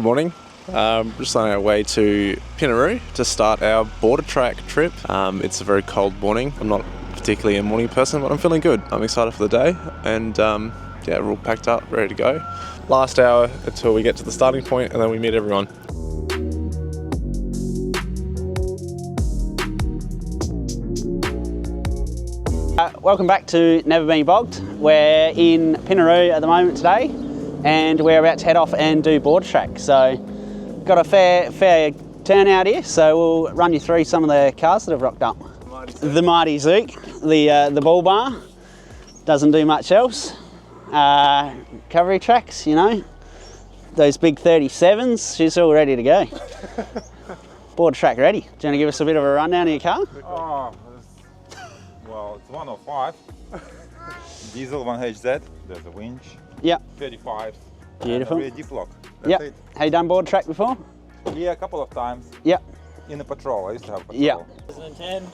Good morning. Just on our way to Pinaroo to start our Bordertrack trip. It's a very cold morning. I'm not particularly a morning person, but I'm feeling good. I'm excited for the day, and yeah, we're all packed up, ready to go. Last hour until we get to the starting point, and then we meet everyone. Welcome back to Never Been Bogged. We're in Pinaroo at the moment today, and we're about to head off and do Bordertrack. So got a fair turnout here, so we'll run you through some of the cars that have rocked up. The Mighty Zook, the Bull Bar, doesn't do much else. Recovery tracks, you know, those big 37s, she's all ready to go. Bordertrack ready. Do you want to give us a bit of a rundown of your car? Oh, well, it's 105. Diesel 1HZ, there's a winch. Yep. 35s. Beautiful. And a deep lock. Yep. It. Have you done Bordertrack before? Yeah, a couple of times. Yep. In the patrol, I used to have a patrol. Yep. 2010,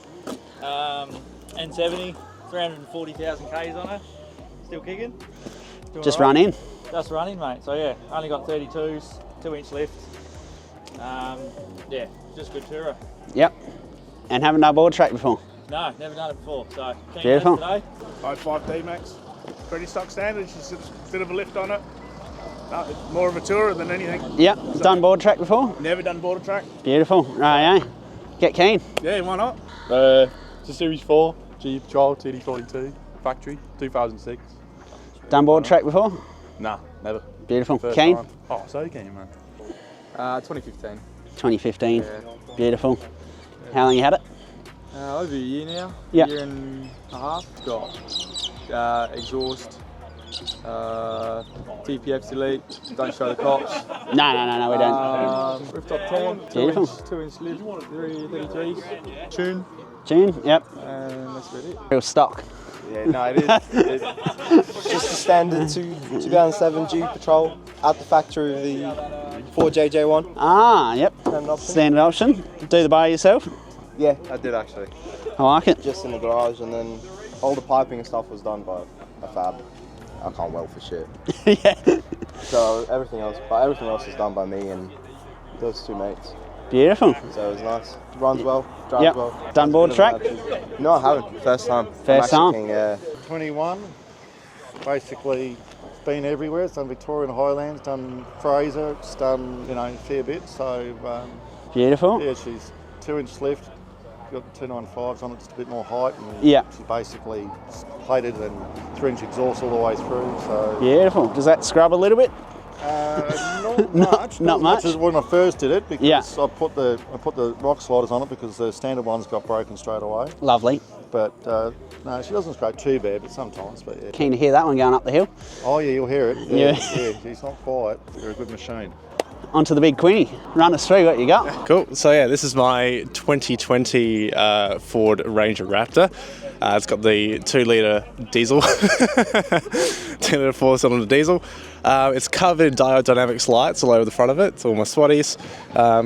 N70, 340,000 Ks on her. Still kicking. Doing Just right. run in. Just running, mate. So yeah, only got 32s, 2-inch lift. Yeah, just good tourer. Yep. And haven't done Bordertrack before? No, never done it before. So keen Beautiful. today. 5 D-Max, pretty stock standard, just a bit of a lift on it. No, it's more of a tourer than anything. Yep. Done Bordertrack before? Never done Bordertrack. Beautiful. Right, get keen. Yeah, why not? It's a Series 4 Jeep Patrol TD42 factory 2006. Done Bordertrack before? Nah, never. Beautiful. First Keen? time. Oh, so keen, man. 2015. 2015. Yeah. Beautiful. How long you had it? Over a year now. Yep. Year and a half. It's got exhaust, TPF delete. Don't show the cops. No, we don't. Rooftop 10. Beautiful. 2-inch lift. 333s. Tune. June? Yep. And that's about it. Real stock. Yeah, no, it is. It's just a standard 2007 Jeep Patrol at the factory of the 4JJ1. Ah, yep. Standard option. Standard option. Do the bar yourself? Yeah, I did actually. I like it. Just in the garage, and then all the piping and stuff was done by a fab. I can't weld for shit. Yeah. So everything else is done by me and those two mates. Beautiful. So it was nice. Runs well, drives Yep. well. Done Bordertrack? No, I haven't. First time. First I'm time? actually yeah. 21, basically been everywhere. It's done Victorian Highlands, done Fraser, it's done, you know, a fair bit. So Beautiful. yeah, she's 2-inch lift, got 295s on it, just a bit more height, and Yeah. she's basically plated and 3-inch exhaust all the way through. So Beautiful. Does that scrub a little bit? not much. Not much? As when I first did it, because Yeah. I put the rock sliders on it because the standard ones got broken straight away. Lovely. But no, she doesn't scrape too bad, but sometimes. But yeah. Keen to hear that one going up the hill. Oh yeah, you'll hear it. Yeah. Yeah, she's not quiet. You're a good machine. Onto the big Queenie. Run us through what you got. Cool. So yeah, this is my 2020 Ford Ranger Raptor. It's got the 2-litre diesel, 2-litre 4-cylinder diesel. It's covered in diode dynamics lights all over the front of it. It's all my swatties.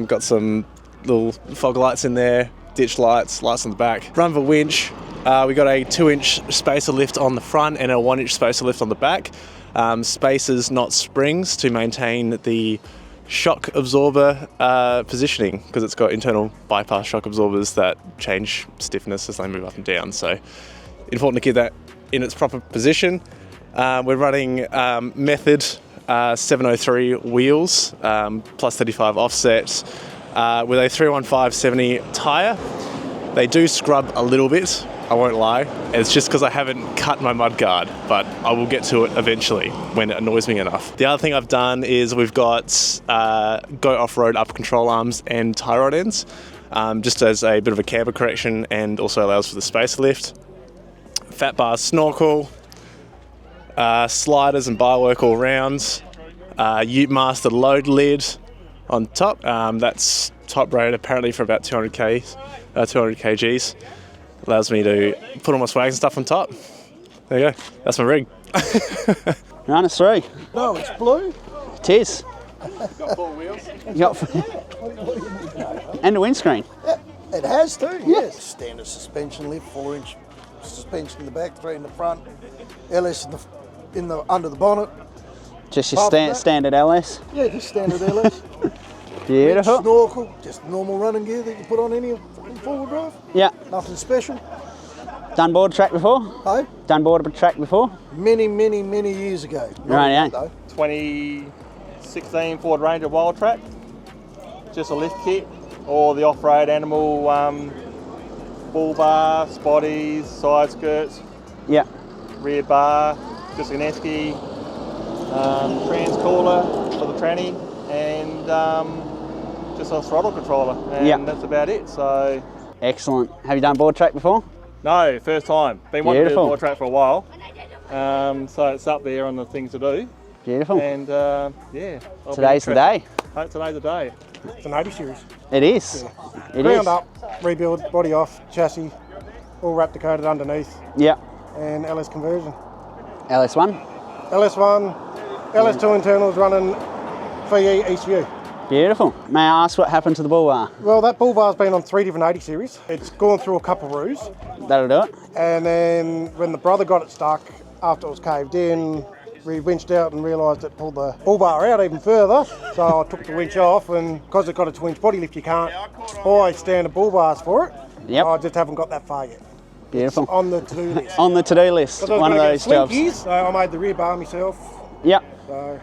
Got some little fog lights in there, ditch lights, lights on the back. Run the winch. We got a 2-inch spacer lift on the front and a 1-inch spacer lift on the back. Spacers, not springs, to maintain the shock absorber positioning, because it's got internal bypass shock absorbers that change stiffness as they move up and down. So important to keep that in its proper position. We're running Method 703 wheels, plus 35 offset, with a 315/70 tyre. They do scrub a little bit, I won't lie. It's just because I haven't cut my mudguard, but I will get to it eventually when it annoys me enough. The other thing I've done is we've got go off-road upper control arms and tie rod ends, just as a bit of a camber correction, and also allows for the spacer lift. Fat bar snorkel, sliders and bar work all round, Ute Master load lid on top. That's top rated apparently for about 200 kgs. Allows me to put all my swags and stuff on top. There you go. That's my rig. Run us through. No, it's blue. It is. Got 4 wheels. You got and a windscreen. It has too, yes. Standard suspension lift, 4-inch suspension in the back, 3 in the front, LS in the under the bonnet. Just your Apart from that- standard LS. Yeah, just standard LS. Beautiful. Snorkel, just normal running gear that you put on any four-wheel drive. Yeah. Nothing special. Done Bordertrack before? Hey, Done Bordertrack before? many years ago. Right, yeah. Though. 2016 Ford Ranger Wild Track. Just a lift kit, or the off-road animal bull bar, spotties, side skirts, Yeah. rear bar, just an esky, trans cooler for the tranny, and just a throttle controller, and Yeah. that's about it. So, Excellent. Have you done Bordertrack before? no, first time. Been wanting to do Beautiful. a board track for a while, so it's up there on the things to do. Beautiful. And yeah, I'll be Today's the interested. day. Hope today's the day. It's an 80 series. It is. It Ground is. up, rebuild, body off, chassis, all Raptor coated underneath, Yeah. and LS conversion. LS1. LS1, LS2 internals running VE ECU. Beautiful. May I ask what happened to the bull bar? Well, that bull bar's been on 3 different 80 series. It's gone through a couple of roos, That'll do it. and then when the brother got it stuck, after it was caved in, we winched out and realised it pulled the bull bar out even further. So I took the winch off, and because it's got a 2-inch body lift, you can't buy standard bull bars for it. Yep. I just haven't got that far yet. Beautiful. On the to-do list. On the to-do list. 'Cause I was One of gonna those get jobs. slinkies, so I made the rear bar myself. Yep. So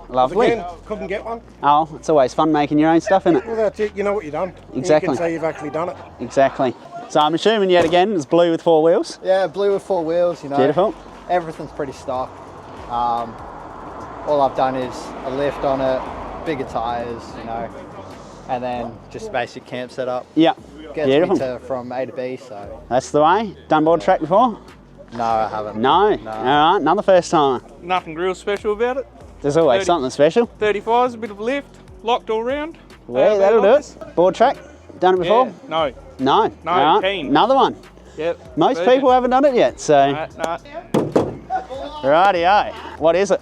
Lovely. again, couldn't get one. Oh, it's always fun making your own stuff, isn't it? Well, that's it. You know what you've done. Exactly. You can say you've actually done it. Exactly. So I'm assuming yet again it's blue with 4 wheels. Yeah, blue with 4 wheels, you know. Beautiful. Everything's pretty stock. All I've done is a lift on it, bigger tyres, you know, and then just basic camp setup. Yep. Gets Beautiful. me from A to B, so That's the way. Done Bordertrack before? no, I haven't. No. All right. Another first time. Nothing real special about it. There's always 30. something special. 35's a bit of lift, locked all round. Yeah, that'll do it. Boardtrack. Done it before? Yeah, no. No. No, All right. keen. Another one. Yep. Most virgin. people haven't done it yet, so. Nah. Rightio. What is it?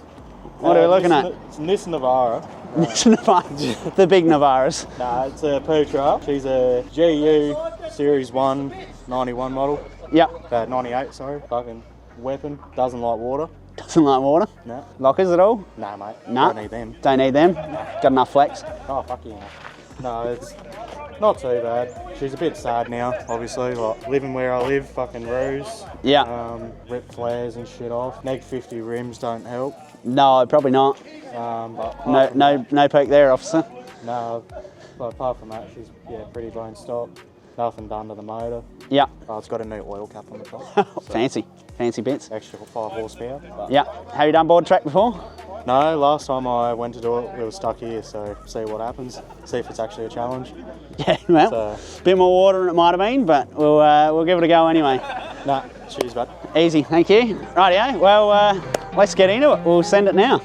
What are we looking at? It's Nissan Navara. Navara. The big Navaras. Nah, it's a Petra. She's a GU Series 1 91 model. Yep. 98, sorry. Fucking weapon. Doesn't like water. Doesn't like water. No. Lockers at all? Nah, mate. No. Don't need them. Don't need them. Got enough flex. Oh, fuck you. No, it's not too bad. She's a bit sad now, obviously. Like, living where I live, fucking roos. Yeah. Ripped flares and shit off. Neg 50 rims don't help. No, probably not. But No peak there, officer. no, but apart from that, she's pretty bone stock. Nothing done to the motor. Yeah. Oh, it's got a new oil cap on the top. Fancy bits. Extra 5 horsepower. But Yeah. Have you done Bordertrack before? no, last time I went to do it, we were stuck here, so see what happens. See if it's actually a challenge. Yeah. Well, So, bit more water than it might have been, but we'll give it a go anyway. nah, cheers, bud. Easy. Thank you. Rightio. Well, let's get into it. We'll send it now.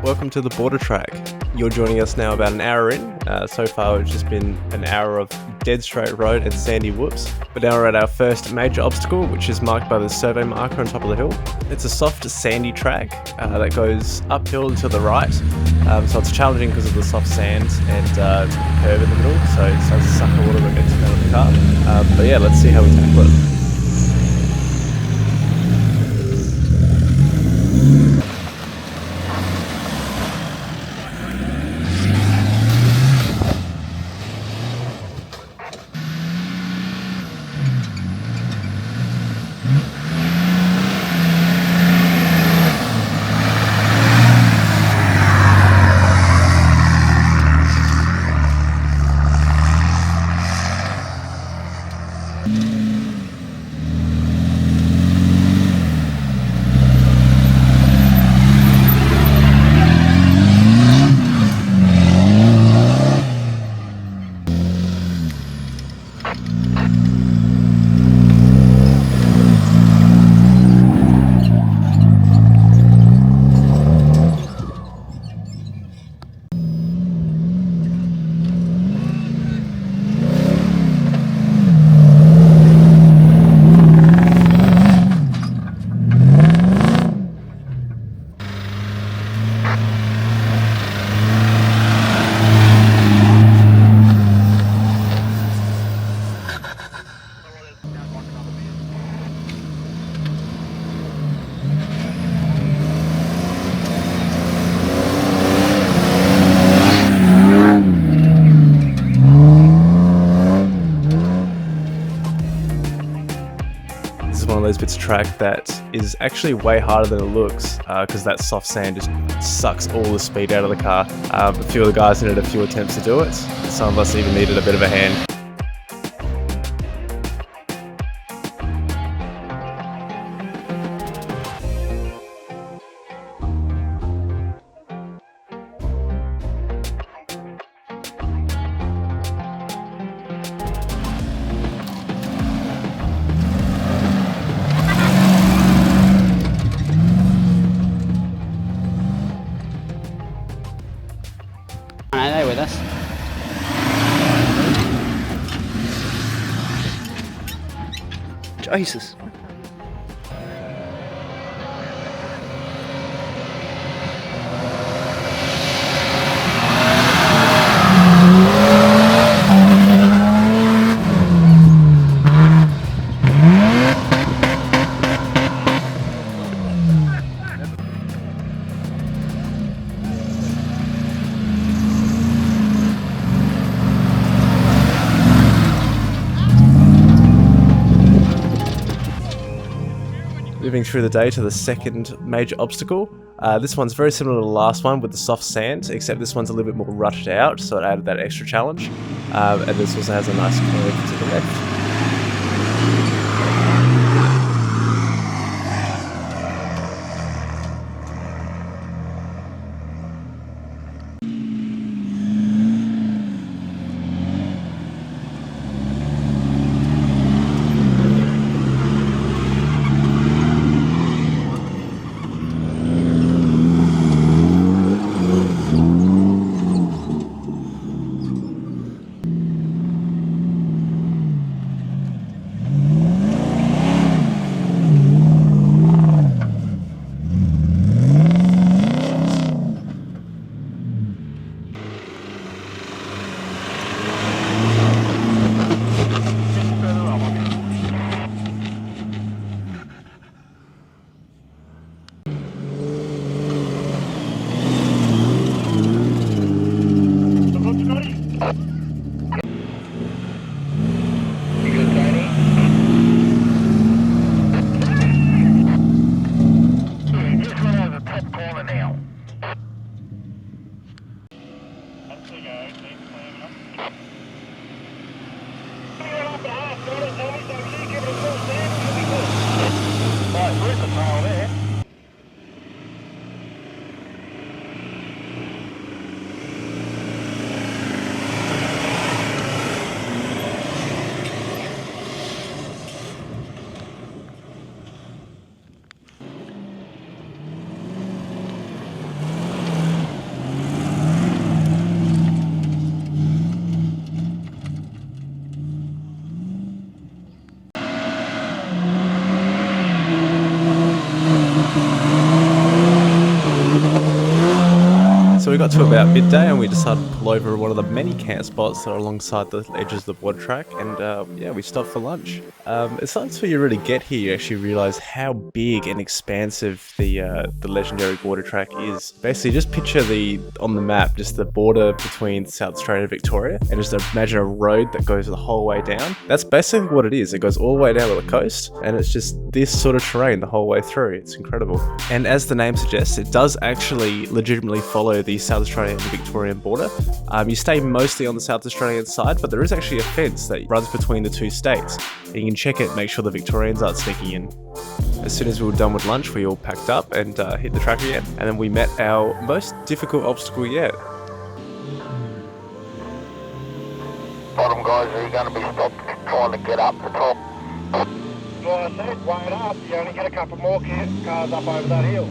Welcome to the Bordertrack. You're joining us now about an hour in. So far it's just been an hour of dead straight road and sandy whoops. But now we're at our first major obstacle, which is marked by the survey marker on top of the hill. It's a soft sandy track that goes uphill to the right. So it's challenging because of the soft sand and curve in the middle. So it starts to suck a little bit into the car. But yeah, let's see how we tackle it. This is one of those bits of track that is actually way harder than it looks because that soft sand just sucks all the speed out of the car. A few of the guys needed a few attempts to do it. Some of us even needed a bit of a hand. Are they with us? Jesus. Moving through the day to the second major obstacle. This one's very similar to the last one with the soft sand, except this one's a little bit more rutted out, so it added that extra challenge. And this also has a nice curve to the left. So we got to about midday and we decided to pull over one of the many camp spots that are alongside the edges of the Bordertrack, and yeah, we stopped for lunch. It's not until you really get here you actually realise how big and expansive the legendary Bordertrack is. Basically, just picture on the map, just the border between South Australia and Victoria, and just imagine a road that goes the whole way down. That's basically what it is. It goes all the way down to the coast, and it's just this sort of terrain the whole way through. It's incredible. And as the name suggests, it does actually legitimately follow the South Australian and Victorian border. You stay mostly on the South Australian side, but there is actually a fence that runs between the two states. And you can check it, make sure the Victorians aren't sneaking in. As soon as we were done with lunch, we all packed up and hit the track again. And then we met our most difficult obstacle yet. Bottom guys, are you going to be stopped trying to get up the top? Like I said, wait up, you only get a couple more cars up over that hill.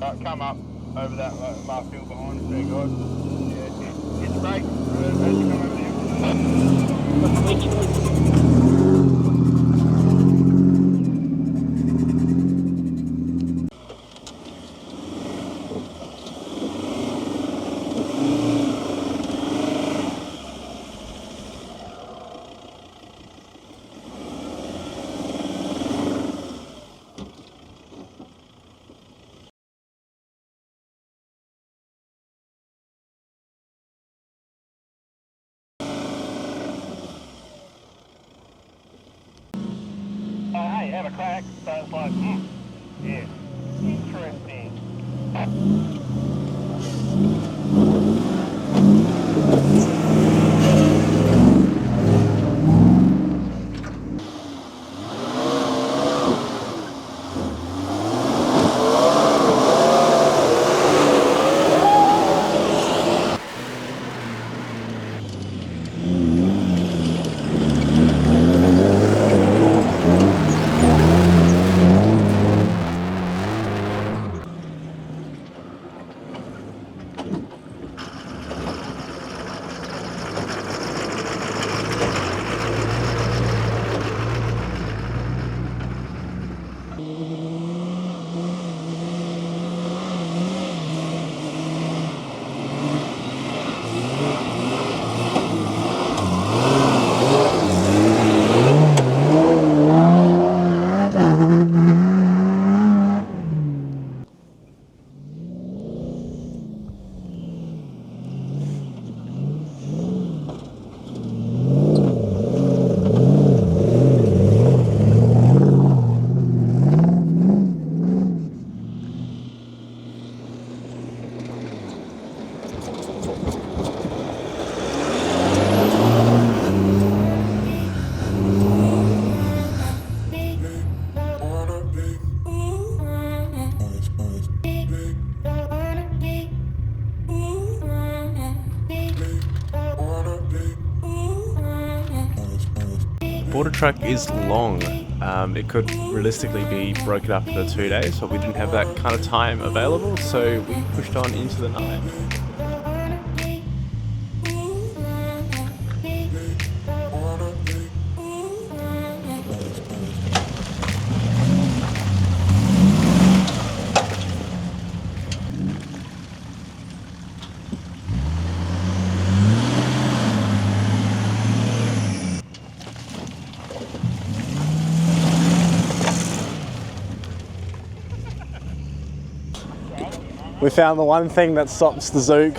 Come up over that last hill behind us there, guys. Yeah, it's great. As you come over the hey, have a crack. So it's like, yeah, interesting. Bordertrack is long. It could realistically be broken up into 2 days, but we didn't have that kind of time available, so we pushed on into the night. We found the one thing that stops the Zook.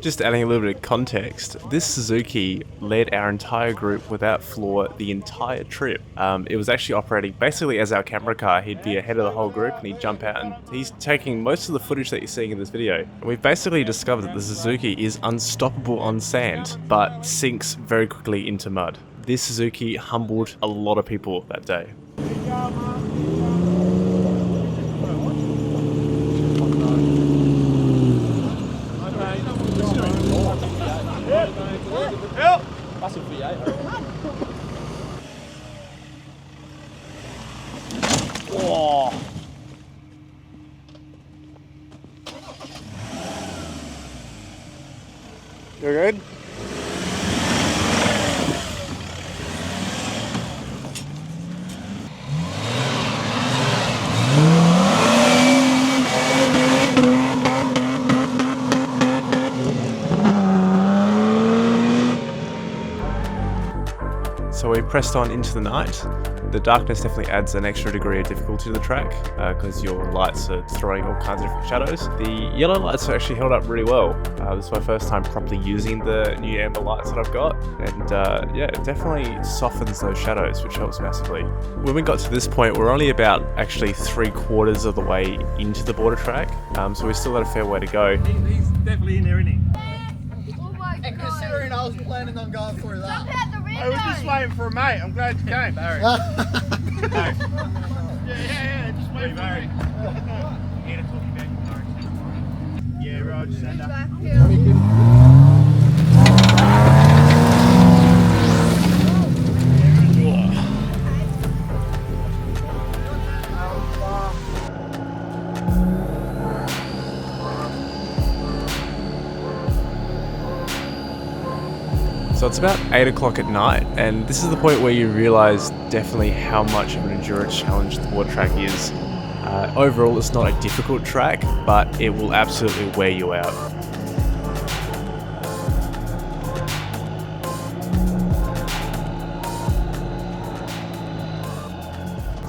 Just adding a little bit of context, this Suzuki led our entire group without flaw the entire trip. It was actually operating basically as our camera car. He'd be ahead of the whole group and he'd jump out, and he's taking most of the footage that you're seeing in this video. And we've basically discovered that the Suzuki is unstoppable on sand, but sinks very quickly into mud. This Suzuki humbled a lot of people that day. Oh. You're good? So we pressed on into the night. The darkness definitely adds an extra degree of difficulty to the track because your lights are throwing all kinds of different shadows. The yellow lights are actually held up really well. This is my first time properly using the new amber lights that I've got, and yeah, it definitely softens those shadows, which helps massively. When we got to this point, we're only about actually 3/4 of the way into the Bordertrack, so we still got a fair way to go. He's definitely in there, isn't he? And considering I was planning on going through that. I was just waiting for a mate. I'm glad you came, Barry. Yeah, just waiting for me. Yeah, Rog, send up. So it's about 8 o'clock at night, and this is the point where you realise definitely how much of an endurance challenge the Bordertrack is. Overall, it's not a difficult track, but it will absolutely wear you out.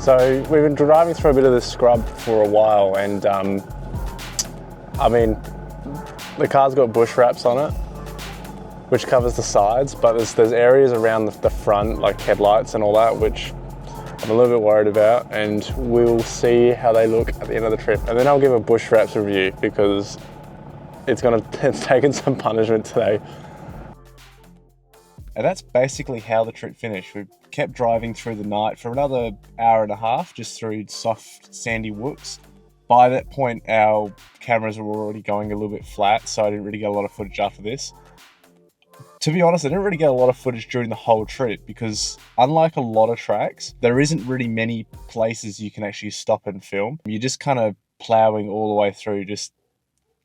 So we've been driving through a bit of the scrub for a while, and I mean, the car's got bush wraps on it, which covers the sides, but there's areas around the front, like headlights and all that, which I'm a little bit worried about, and we'll see how they look at the end of the trip. And then I'll give a bush wraps review, because it's taken some punishment today. And that's basically how the trip finished. We kept driving through the night for another hour and a half, just through soft, sandy whoops. By that point, our cameras were already going a little bit flat, so I didn't really get a lot of footage after this. To be honest, I didn't really get a lot of footage during the whole trip, because unlike a lot of tracks, there isn't really many places you can actually stop and film. You're just kind of ploughing all the way through, just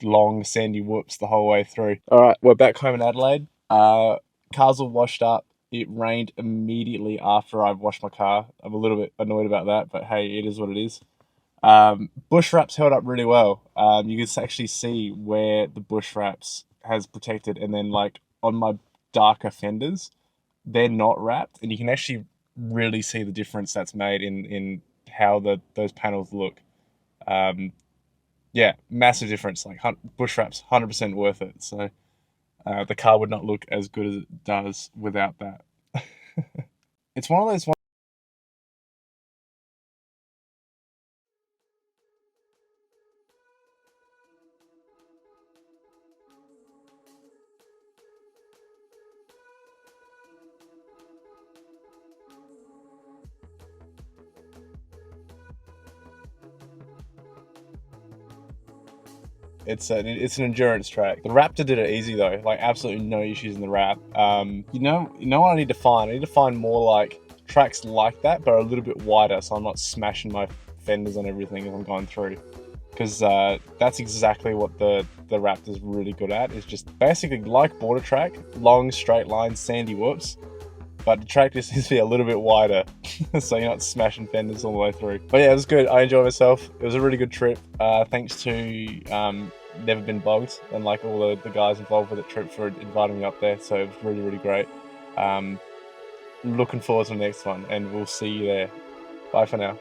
long, sandy whoops the whole way through. All right, we're back home in Adelaide. Cars all washed up. It rained immediately after I washed my car. I'm a little bit annoyed about that, but hey, it is what it is. Bush wraps held up really well. You can actually see where the bush wraps has protected, and then like on my darker fenders, they're not wrapped, and you can actually really see the difference that's made in how those panels look. Yeah, massive difference. Like bush wraps, 100% worth it. So the car would not look as good as it does without that. It's one of those ones. It's an endurance track. The Raptor did it easy though, like absolutely no issues in the wrap. You know what I need to find? I need to find more like tracks like that, but a little bit wider, so I'm not smashing my fenders on everything as I'm going through. Because that's exactly what the Raptor's really good at, is just basically like Bordertrack, long straight lines, sandy whoops. But the track just needs to be a little bit wider, so you're not smashing fenders all the way through. But yeah, it was good. I enjoyed myself. It was a really good trip. Thanks to Never Been Bogged and like all the guys involved with the trip for inviting me up there. So it was really, really great. Looking forward to the next one, and we'll see you there. Bye for now.